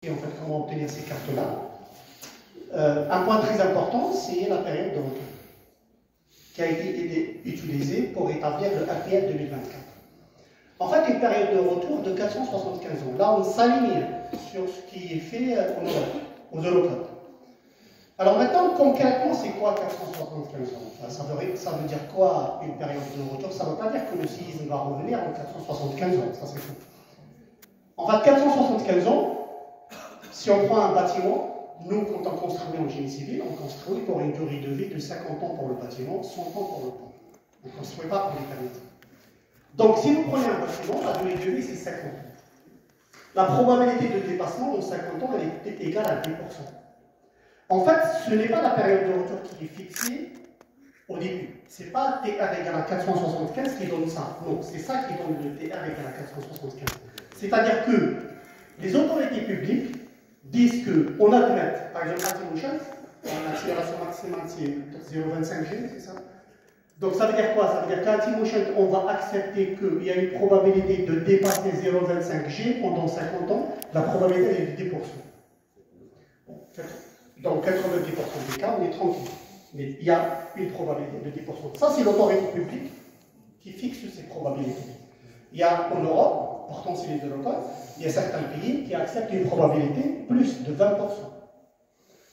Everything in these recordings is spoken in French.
Et en fait, comment obtenir ces cartes-là. Un point très important, c'est la période de retour, qui a été utilisée pour établir le RPF 2024. En fait, une période de retour de 475 ans. Là, on s'aligne sur ce qui est fait en Europe, aux Eurocodes. Alors maintenant, concrètement, c'est quoi 475 ans? Ça veut dire quoi une période de retour? Ça ne veut pas dire que le séisme va revenir en 475 ans, ça c'est faux. En fait, 475 ans, si on prend un bâtiment, nous, quand on construit en génie civil, on construit pour une durée de vie de 50 ans pour le bâtiment, 100 ans pour le pont. On ne construit pas pour l'éternité. Donc, si vous prenez un bâtiment, la durée de vie, c'est 50 ans. La probabilité de dépassement en 50 ans, elle est égale à 10%. En fait, ce n'est pas la période de retour qui est fixée au début. Ce n'est pas TR égale à 475 qui donne ça. Non, c'est ça qui donne le TR égale à 475. C'est-à-dire que les autorités publiques disent qu'on admet, par exemple, Atimotion, l'accélération maximale c'est 0,25 G, c'est ça? Donc ça veut dire quoi? Ça veut dire qu'à Atimotion, on va accepter qu'il y a une probabilité de dépasser 0,25 G pendant 50 ans, la probabilité est de 10%. Dans 90% des cas, on est tranquille. Mais il y a une probabilité de 10%. Ça, c'est l'autorité publique qui fixe ces probabilités. Il y a en Europe, pourtant c'est les Eurocodes, il y a certains pays qui acceptent une probabilité plus de 20%.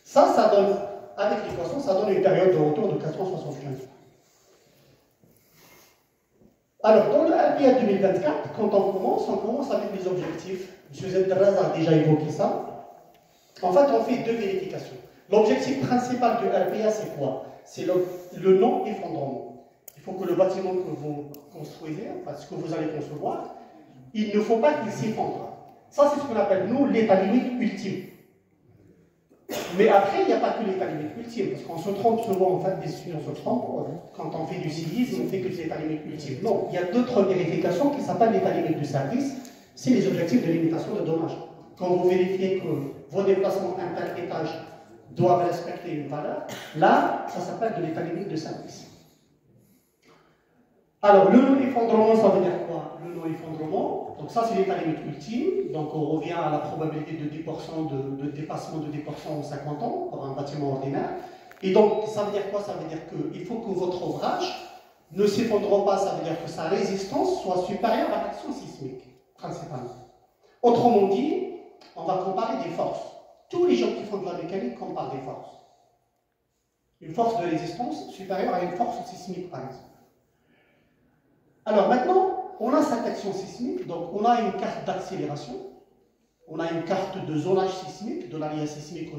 Ça donne, avec l'équation, ça donne une période de retour de 475 ans. Alors, dans le RPF 2024, quand on commence avec les objectifs. M. Zedraz a déjà évoqué ça. En fait, on fait deux vérifications. L'objectif principal du RPA, c'est quoi? C'est le non-effondrement. Il faut que le bâtiment que vous construisez, enfin, ce que vous allez concevoir, il ne faut pas qu'il s'effondre. Ça, c'est ce qu'on appelle, nous, l'état limite ultime. Mais après, il n'y a pas que l'état limite ultime, parce qu'on se trompe souvent, en fait, des étudiants se trompent, quand on fait du séisme, on fait que l'état limite ultime. Non, il y a d'autres vérifications qui s'appellent l'état limite du service, c'est les objectifs de limitation de dommages. Quand vous vérifiez que vos déplacements inter-étages doivent respecter une valeur, là, ça s'appelle de l'état limite de service. Alors, le non-effondrement, ça veut dire quoi? Le non-effondrement, donc ça c'est l'état limite ultime, donc on revient à la probabilité de 10% de dépassement de 10% en 50 ans pour un bâtiment ordinaire. Et donc, ça veut dire quoi? Ça veut dire qu'il faut que votre ouvrage ne s'effondre pas, ça veut dire que sa résistance soit supérieure à l'action sismique, principalement. Autrement dit, on va comparer des forces. Tous les gens qui font de la mécanique comparent des forces. Une force de résistance supérieure à une force sismique, par exemple. Alors maintenant, on a cette action sismique, donc on a une carte d'accélération, on a une carte de zonage sismique, de l'alliage sismique.